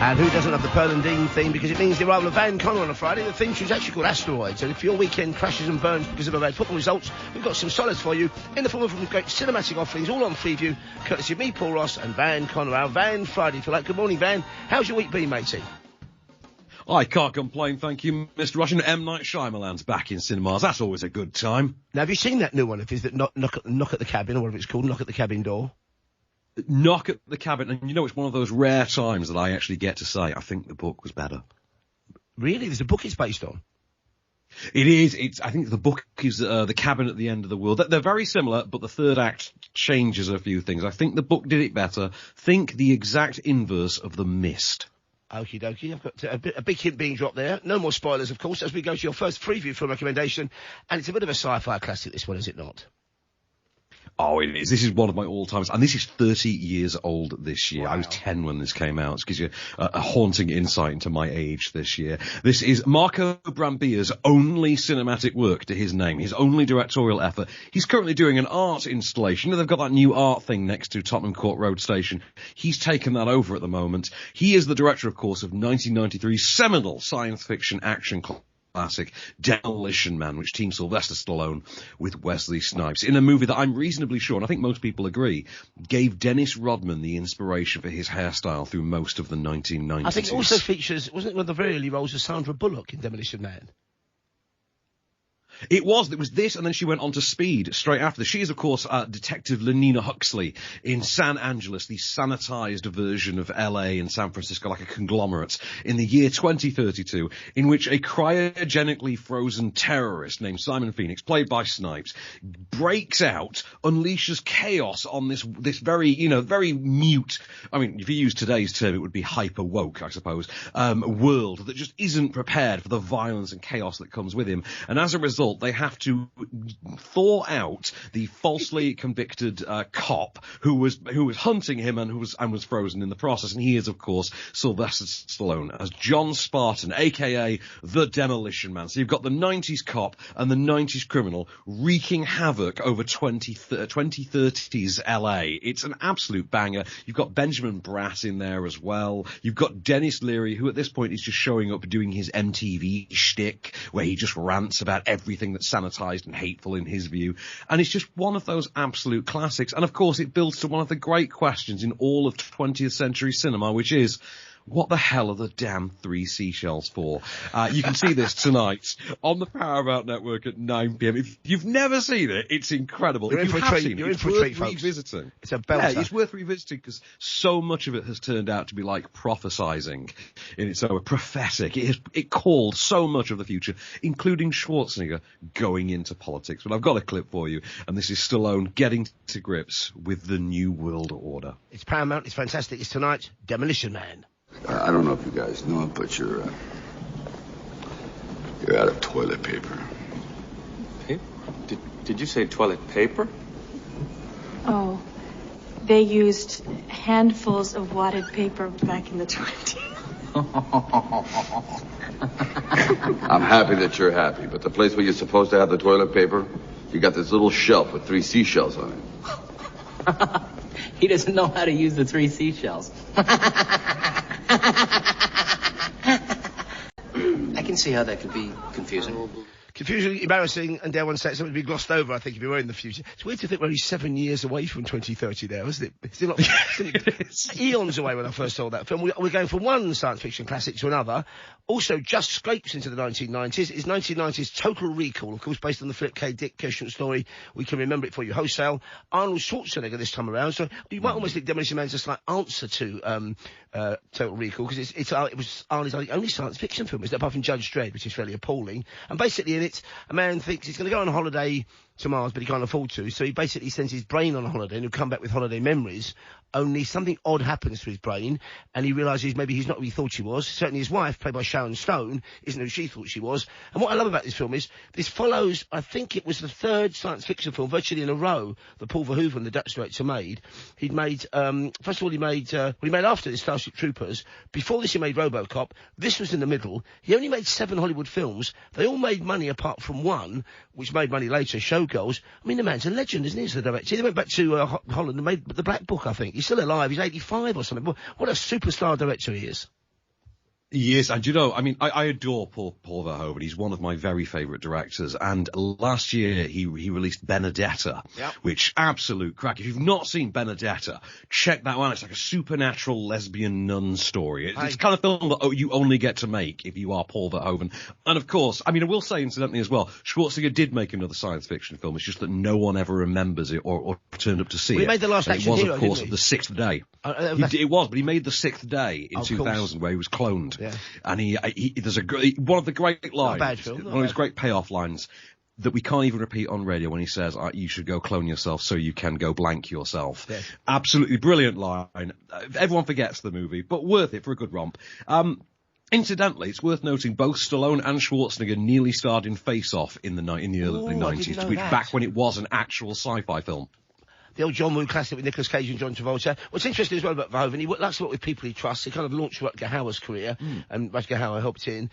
And who doesn't love the Pearl and Dean theme, because it means the arrival of Van Connor on a Friday. The theme tune's actually called Asteroids, and if your weekend crashes and burns because of the bad football results, we've got some solids for you in the form of great cinematic offerings, all on Freeview, courtesy of me, Paul Ross, and Van Connor, our Van Friday. If you like, good morning, Van. How's your week been, matey? I can't complain, thank you, Mr. Russian. M. Night Shyamalan's back in cinemas. That's always a good time. Now, have you seen that new one of his, that knock at the cabin, or whatever it's called, Knock at the Cabin Door? Knock at the Cabin, and you know, it's one of those rare times that I actually get to say I think the book was better. Really? There's a book it's based on? It is. I think the book is The Cabin at the End of the World. They're very similar, but the third act changes a few things. I think the book did it better. Think the exact inverse of The Mist. Okie dokie, I've got a big hint being dropped there. No more spoilers, of course, as we go to your first Freeview film recommendation. And it's a bit of a sci-fi classic, this one, is it not? Oh, it is. This is one of my all-times, and this is 30 years old this year. Wow. I was 10 when this came out. It gives you a haunting insight into my age this year. This is Marco Brambia's only cinematic work to his name, his only directorial effort. He's currently doing an art installation. They've got that new art thing next to Tottenham Court Road Station. He's taken that over at the moment. He is the director, of course, of 1993's seminal science fiction action classic Demolition Man, which teamed Sylvester Stallone with Wesley Snipes in a movie that I'm reasonably sure, and I think most people agree, gave Dennis Rodman the inspiration for his hairstyle through most of the 1990s. I think it also features, wasn't it one of the very early roles of Sandra Bullock in Demolition Man? It was this, and then she went on to Speed straight after this. She is, of course, Detective Lenina Huxley in San Angeles, the sanitized version of LA and San Francisco, like a conglomerate, in the year 2032, in which a cryogenically frozen terrorist named Simon Phoenix, played by Snipes, breaks out, unleashes chaos on this very, very mute, I mean, if you use today's term, it would be hyper-woke, I suppose, world that just isn't prepared for the violence and chaos that comes with him. And as a result, they have to thaw out the falsely convicted cop who was hunting him and was frozen in the process. And he is, of course, Sylvester Stallone as John Spartan, aka the Demolition Man. So you've got the 90s cop and the 90s criminal wreaking havoc over 2030s LA. It's an absolute banger. You've got Benjamin Bratt in there as well. You've got Dennis Leary, who at this point is just showing up doing his MTV shtick, where he just rants about everything that's sanitized and hateful in his view. And it's just one of those absolute classics. And of course, it builds to one of the great questions in all of 20th century cinema, which is, what the hell are the damn three seashells for? You can see this tonight on the Paramount Network at 9 p.m. If you've never seen it, it's incredible. You're if you have seen it, it's worth revisiting. It's a belter. Yeah, it's worth revisiting because so much of it has turned out to be like prophesizing in its own, prophetic. It called so much of the future, including Schwarzenegger going into politics. But I've got a clip for you, and this is Stallone getting to grips with the New World Order. It's Paramount. It's fantastic. It's tonight. Demolition Man. I don't know if you guys know it, but you're out of toilet paper. Paper? Did you say toilet paper? Oh, they used handfuls of wadded paper back in the 20s. I'm happy that you're happy, but the place where you're supposed to have the toilet paper, you got this little shelf with 3 seashells on it. He doesn't know how to use the 3 seashells. I can see how that could be confusing. Confusing, embarrassing, and dare one say something to be glossed over, I think, if you were in the future. It's weird to think we're only 7 years away from 2030 now, isn't it? Still not eons away when I first saw that film. We're going from one science fiction classic to another. Also, just scrapes into the 1990s. It's 1990s Total Recall, of course, based on the Philip K. Dick short story. We can remember it for you wholesale. Arnold Schwarzenegger this time around. So you might almost think Demolition Man's just like answer to Total Recall, because it was Arnold's only science fiction film, isn't it? Apart from Judge Dredd, which is fairly appalling. And basically in it, a man thinks he's going to go on holiday to Mars, but he can't afford to, so he basically sends his brain on a holiday and he'll come back with holiday memories, only something odd happens to his brain, and he realises maybe he's not who he thought he was. Certainly his wife, played by Sharon Stone, isn't who she thought she was. And what I love about this film is, this follows, I think it was the third science fiction film, virtually in a row, that Paul Verhoeven, the Dutch director, made. He'd made, first of all, he made after this Starship Troopers. Before this, he made RoboCop. This was in the middle. He only made 7 Hollywood films. They all made money apart from one, which made money later, Showgirls. I mean, the man's a legend, isn't he, as the director? He went back to Holland and made The Black Book, I think. He's still alive. He's 85 or something. What a superstar director he is. Yes, and you know, I mean, I adore Paul Verhoeven. He's one of my very favourite directors. And last year he released Benedetta, which absolute crack. If you've not seen Benedetta, check that one. It's like a supernatural lesbian nun story. It's the kind of film that you only get to make if you are Paul Verhoeven. And of course, I mean, I will say incidentally as well, Schwarzenegger did make another science fiction film. It's just that no one ever remembers it or turned up to see it. He made The Last Action Hero, of course, The Sixth Day. It was, but he made The Sixth Day in 2000, where he was cloned. Yeah. And there's one of the great lines, not a bad film, one of his great payoff lines that we can't even repeat on radio when he says, you should go clone yourself so you can go blank yourself. Yeah. Absolutely brilliant line. Everyone forgets the movie, but worth it for a good romp. Incidentally, it's worth noting both Stallone and Schwarzenegger nearly starred in Face Off in the early 90s, back when it was an actual sci-fi film. The old John Woo classic with Nicolas Cage and John Travolta. What's interesting as well about Verhoeven, he likes to work with people he trusts. He kind of launched Rutger Hauer's career, and Rutger Hauer helped in.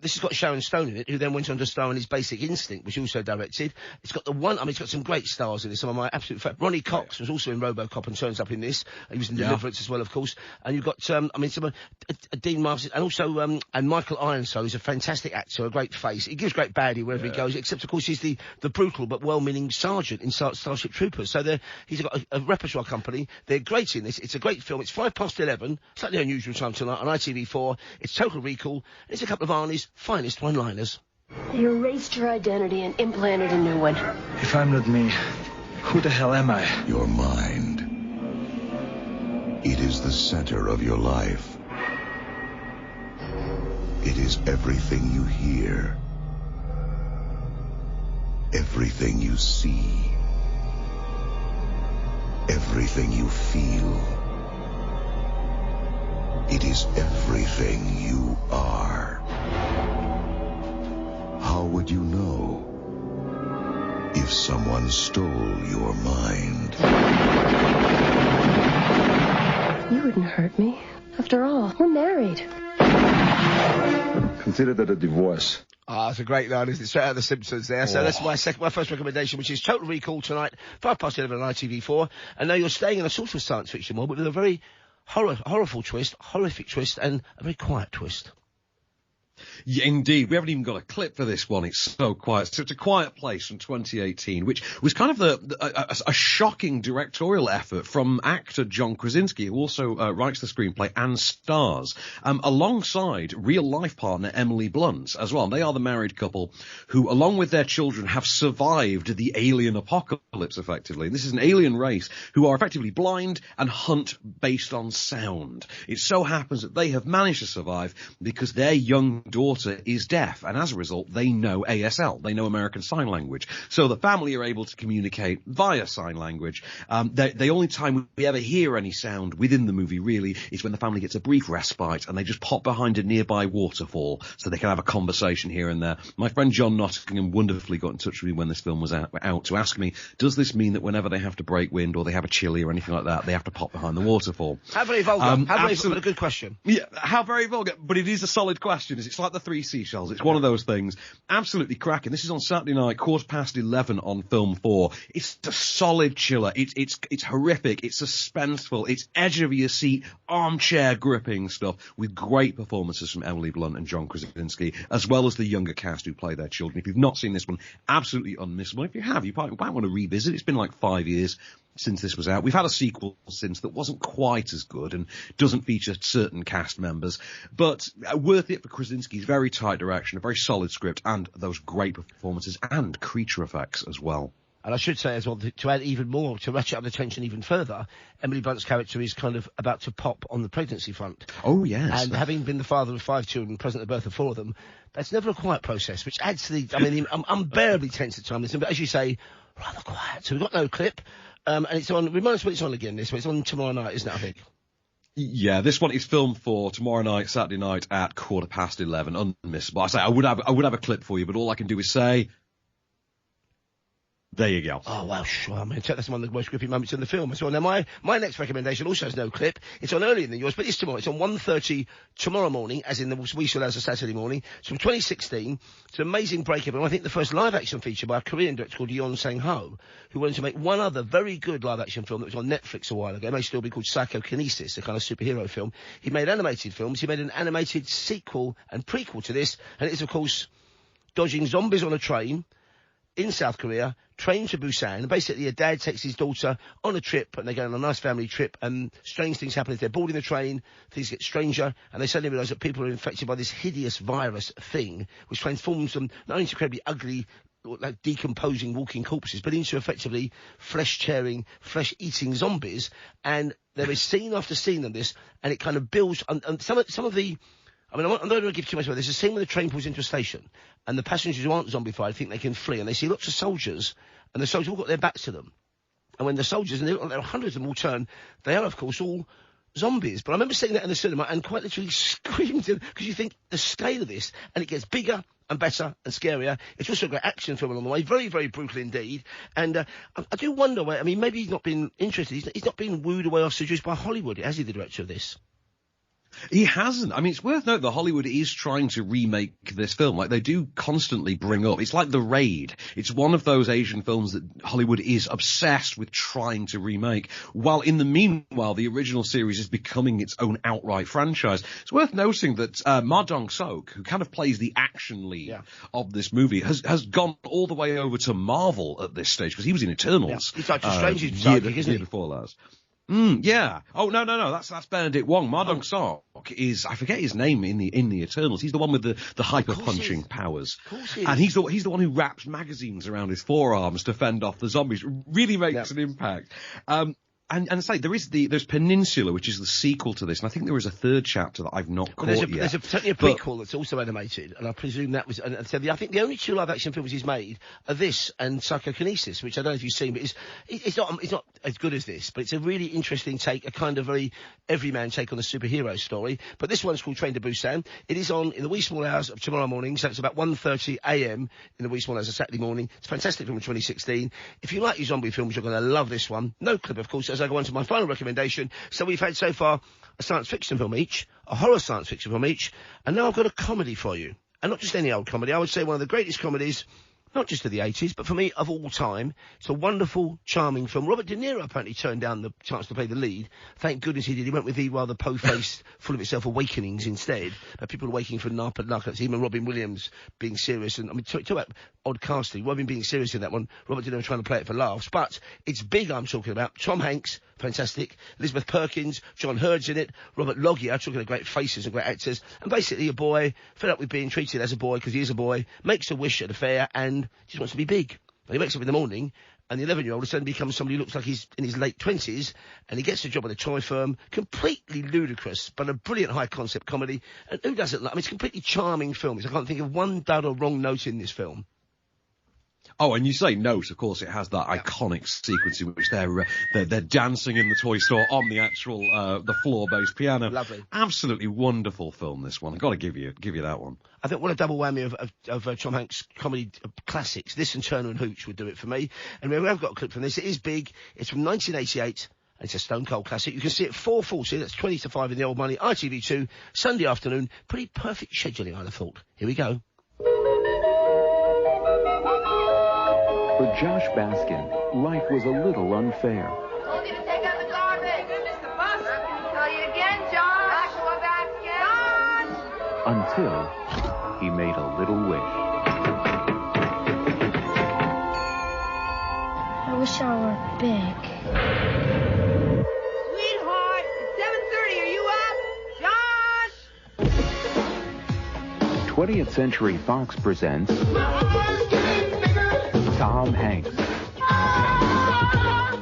This has got Sharon Stone in it, who then went on to star in his Basic Instinct, which he also directed. It's got it's got some great stars in it. Some of my absolute favourites. Ronnie Cox was also in RoboCop and turns up in this. He was in Deliverance as well, of course. And you've got, Dean Martin, and also, and Michael Ironside, who's a fantastic actor, a great face. He gives great baddie wherever he goes, except, of course, he's the brutal but well-meaning sergeant in Starship Troopers. So he's got a repertoire company. They're great in this. It's a great film. It's 11:05, slightly unusual time tonight on ITV4. It's Total Recall. It's a couple of Arnie's finest one-liners. They erased your identity and implanted a new one. If I'm not me, who the hell am I? Your mind. It is the center of your life. It is everything you hear. Everything you see. Everything you feel. It is everything you are. How would you know if someone stole your mind? You wouldn't hurt me. After all, we're married. Consider that a divorce. It's a great line, isn't it? Straight out of The Simpsons there. So that's my first recommendation, which is Total Recall tonight, 11:05 on ITV4. And now you're staying in a sort of science fiction world, but with a very horrific twist, and a very quiet twist. Yeah, indeed. We haven't even got a clip for this one. It's so quiet. So it's A Quiet Place from 2018, which was kind of a shocking directorial effort from actor John Krasinski, who also writes the screenplay and stars, alongside real-life partner Emily Blunt as well. They are the married couple who, along with their children, have survived the alien apocalypse, effectively. This is an alien race who are effectively blind and hunt based on sound. It so happens that they have managed to survive because their young daughter is deaf, and as a result they know ASL, they know American Sign Language, so the family are able to communicate via sign language. The only time we ever hear any sound within the movie really is when the family gets a brief respite and they just pop behind a nearby waterfall so they can have a conversation here and there. My friend John Nottingham wonderfully got in touch with me when this film was out to ask me, does this mean that whenever they have to break wind or they have a chili or anything like that, they have to pop behind the waterfall? How very vulgar. How very vulgar. A good question. Yeah, how very vulgar, but it is a solid question. It's like the three seashells. It's one of those things. Absolutely cracking. This is on Saturday night, 11:15 on Film 4. It's a solid chiller. It's horrific. It's suspenseful. It's edge of your seat, armchair gripping stuff with great performances from Emily Blunt and John Krasinski, as well as the younger cast who play their children. If you've not seen this one, absolutely unmissable. If you have, you might want to revisit. It's been like 5 years since this was out. We've had a sequel since that wasn't quite as good and doesn't feature certain cast members, but worth it for Krasinski's very tight direction, a very solid script, and those great performances and creature effects as well. And I should say as well, to add even more, to ratchet up the tension even further, Emily Blunt's character is kind of about to pop on the pregnancy front. Oh, yes. And having been the father of 5 children, present at the birth of 4 of them, that's never a quiet process, which adds to the unbearably tense at times. But as you say, rather quiet. So we've got no clip. And it's on, remind us when it's on again, this one. It's on tomorrow night, isn't it, I think? Yeah, this one is Film 4 tomorrow night, Saturday night at 11:15. Unmissable. I say I would have a clip for you, but all I can do is say There you go. Oh, wow, sure. I mean, that's one of the most gripping moments in the film as well. Now, my next recommendation also has no clip. It's on earlier than yours, but it's tomorrow. It's on 1:30 tomorrow morning, as in the We Shall As a Saturday morning. It's from 2016. It's an amazing breakup, and I think the first live-action feature by a Korean director called Yeon Sang-ho, who wanted to make one other very good live-action film that was on Netflix a while ago. It may still be called Psychokinesis, a kind of superhero film. He made animated films. He made an animated sequel and prequel to this, and it is, of course, dodging zombies on a train in South Korea, train to Busan, and basically a dad takes his daughter on a trip, and they go on a nice family trip, and strange things happen as they're boarding the train, things get stranger, and they suddenly realise that people are infected by this hideous virus thing, which transforms them not only into incredibly ugly, like decomposing walking corpses, but into effectively flesh-tearing, flesh-eating zombies, and there is scene after scene of this, and it kind of builds, and some of the, I mean, I'm not going to give too much away. There's a scene where the train pulls into a station, and the passengers who aren't zombified think they can flee, and they see lots of soldiers, and the soldiers all got their backs to them. And when the soldiers, and there are hundreds of them all turn, they are, of course, all zombies. But I remember seeing that in the cinema and quite literally screamed, because you think the scale of this, and it gets bigger and better and scarier. It's also a great action film along the way, very, very brutal indeed. And I do wonder where, I mean, maybe he's not been interested, he's not been wooed away or seduced by Hollywood, has he, the director of this? He hasn't. I mean, it's worth noting that Hollywood is trying to remake this film. Like, they do constantly bring up. It's like The Raid. It's one of those Asian films that Hollywood is obsessed with trying to remake. While in the meanwhile, the original series is becoming its own outright franchise. It's worth noting that Ma Dong-seok, who kind of plays the action lead of this movie, has gone all the way over to Marvel at this stage, because he was in Eternals. He's like a strange sidekick, isn't he? Before last. Yeah. Oh, no. That's Benedict Wong. Ma Dong-seok is, I forget his name in the Eternals. He's the one with the hyper-punching powers. Of course he is. And he's the one who wraps magazines around his forearms to fend off the zombies. Really makes an impact. And say there's Peninsula, which is the sequel to this, and I think there is a third chapter that I've not caught yet. There's certainly a prequel that's also animated, and I presume that was. And so I think the only two live-action films he's made are this and Psychokinesis, which I don't know if you've seen, but it's not as good as this, but it's a really interesting take, a kind of very everyman take on a superhero story. But this one's called Train to Busan. It is on in the wee small hours of tomorrow morning, so it's about 1:30 a.m. in the wee small hours of Saturday morning. It's a fantastic film from 2016. If you like your zombie films, you're going to love this one. No clip, of course, as I go on to my final recommendation. So we've had so far a science fiction film each, a horror science fiction film each, and now I've got a comedy for you. And not just any old comedy. I would say one of the greatest comedies, not just of the 80s, but for me, of all time. It's a wonderful, charming film. Robert De Niro apparently turned down the chance to play the lead. Thank goodness he did. He went with the rather po-faced, full of itself awakenings instead. People awakening from narcotics. Even Robin Williams being serious. And I mean, talk about odd casting. Robin being serious in that one. Robert De Niro trying to play it for laughs. But it's big, I'm talking about. Tom Hanks, fantastic. Elizabeth Perkins, John Hurd's in it. Robert Loggia, talking of great faces and great actors. And basically a boy, fed up with being treated as a boy because he is a boy, makes a wish at a fair and just wants to be big. And he wakes up in the morning, and the 11-year-old suddenly becomes somebody who looks like he's in his late 20s, and he gets a job at a toy firm. Completely ludicrous, but a brilliant high-concept comedy. And who doesn't like? I mean, it's a completely charming film. I can't think of one dud or wrong note in this film. Oh, and you say note, of course, it has that iconic sequence in which they're dancing in the toy store on the actual the floor-based piano. Lovely, absolutely wonderful film. This one, I've got to give you that one. I think what a double whammy of Tom Hanks comedy classics. This and Turner and Hooch would do it for me. And we have got a clip from this. It is big. It's from 1988. And it's a stone cold classic. You can see it 4:40. That's 20 to 5 in the old money. ITV2 Sunday afternoon. Pretty perfect scheduling, I'd have thought. Here we go. For Josh Baskin, life was a little unfair. Told you to take out the garbage. You missed the bus. I'm going to tell you again, Josh. Joshua Baskin. Josh! Until he made a little wish. I wish I were big. Sweetheart, it's 7:30. Are you up? Josh! 20th Century Fox presents Tom Hanks.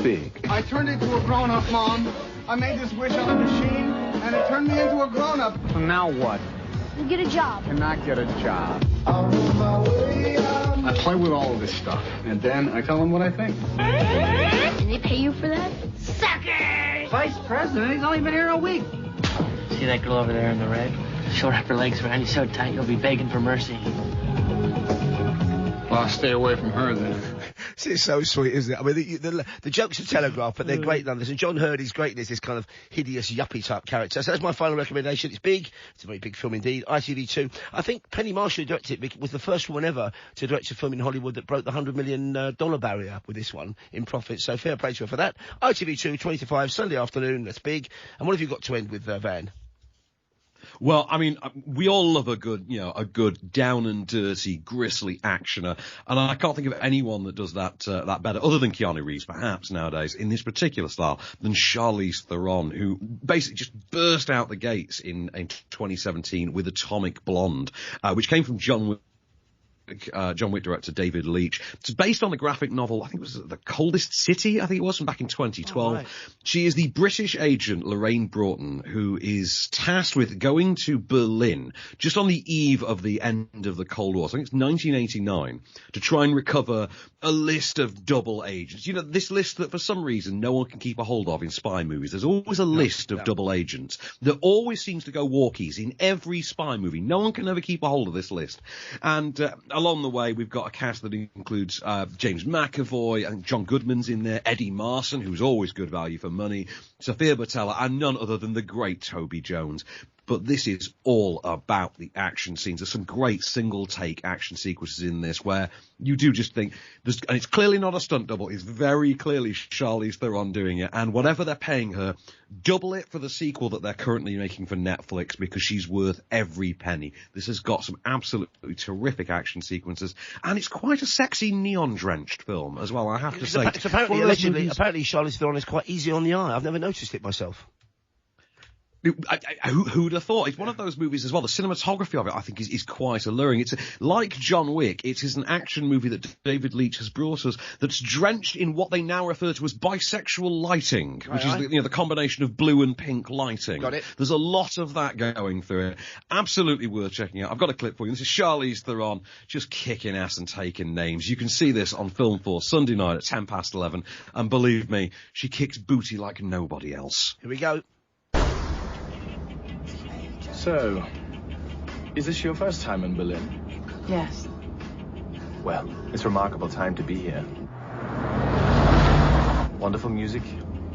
Big. I turned into a grown-up, Mom. I made this wish on a machine, and it turned me into a grown-up. So now what? You get a job. Cannot get a job. I play with all of this stuff, and then I tell them what I think. And they pay you for that? Suckers! Vice President, he's only been here a week. See that girl over there in the red? She'll wrap her legs around you so tight you'll be begging for mercy. Well, I'll stay away from her then. It's so sweet, isn't it? I mean, the jokes are telegraphed, but they're great nonetheless. And John Hurdy's greatness, this kind of hideous yuppie type character. So that's my final recommendation. It's big. It's a very big film indeed. ITV2. I think Penny Marshall, who directed it, was the first woman ever to direct a film in Hollywood that broke the $100 million barrier with this one in profit. So fair play to her for that. ITV2, 20 to 5, Sunday afternoon. That's big. And what have you got to end with, Van? Well, I mean, we all love a good down and dirty, grisly actioner, and I can't think of anyone that does that better, other than Keanu Reeves, perhaps nowadays, in this particular style, than Charlize Theron, who basically just burst out the gates in 2017 with Atomic Blonde, which came from John Wick director David Leitch. It's based on the graphic novel, I think it was The Coldest City, I think it was, from back in 2012. Right. She is the British agent Lorraine Broughton, who is tasked with going to Berlin just on the eve of the end of the Cold War. So I think it's 1989, to try and recover a list of double agents. You know, this list that for some reason no one can keep a hold of in spy movies. There's always a list of double agents that always seems to go walkies in every spy movie. No one can ever keep a hold of this list. And along the way, we've got a cast that includes James McAvoy, and John Goodman's in there, Eddie Marsan, who's always good value for money, Sophia Boutella, and none other than the great Toby Jones. But this is all about the action scenes. There's some great single-take action sequences in this where you do just think, and it's clearly not a stunt double, it's very clearly Charlize Theron doing it, and whatever they're paying her, double it for the sequel that they're currently making for Netflix, because she's worth every penny. This has got some absolutely terrific action sequences, and it's quite a sexy nean-drenched film as well, I have to say. It's apparently Charlize Theron is quite easy on the eye. I've never noticed it myself. Who'd have thought? It's one of those movies as well. The cinematography of it, I think, is quite alluring. It's like John Wick. It is an action movie that David Leitch has brought us that's drenched in what they now refer to as bisexual lighting, which is the combination of blue and pink lighting. Got it. There's a lot of that going through it. Absolutely worth checking out. I've got a clip for you. This is Charlize Theron just kicking ass and taking names. You can see this on Film 4 Sunday night at 11:10, and believe me, she kicks booty like nobody else. Here we go. So, is this your first time in Berlin? Yes. Well, it's a remarkable time to be here. Wonderful music,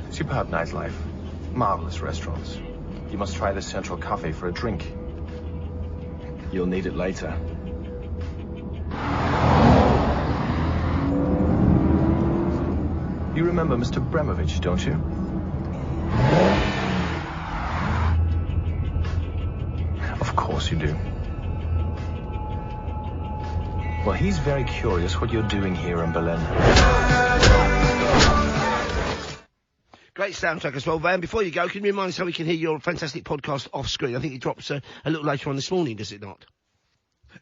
superb nightlife, marvelous restaurants. You must try the Central Cafe for a drink. You'll need it later. You remember Mr. Bremovich, don't you? Of course you do. Well, he's very curious what you're doing here in Berlin. Great soundtrack as well, Van. Before you go, can you remind us how we can hear your fantastic podcast off screen? I think it drops a little later on this morning, does it not?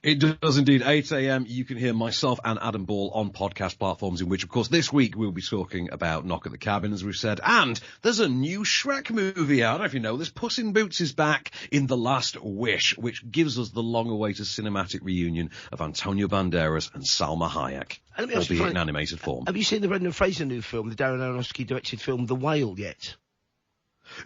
It does indeed. 8 a.m. You can hear myself and Adam Ball on podcast platforms, in which, of course, this week we'll be talking about Knock at the Cabin, as we've said. And there's a new Shrek movie out. I don't know if you know this. Puss in Boots is back in The Last Wish, which gives us the long-awaited cinematic reunion of Antonio Banderas and Salma Hayek, albeit in animated form. Have you seen the Brendan Fraser new film, the Darren Aronofsky-directed film The Whale, yet?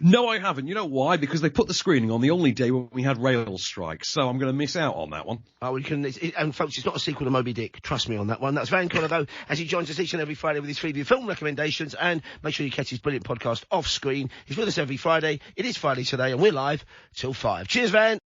No, I haven't. You know why? Because they put the screening on the only day when we had rail strikes, so I'm going to miss out on that one. Oh, we can. And folks, it's not a sequel to Moby Dick. Trust me on that one. That's Van Conovo as he joins us each and every Friday with his Freeview film recommendations. And make sure you catch his brilliant podcast Off Screen. He's with us every Friday. It is Friday today, and we're live till 5. Cheers, Van.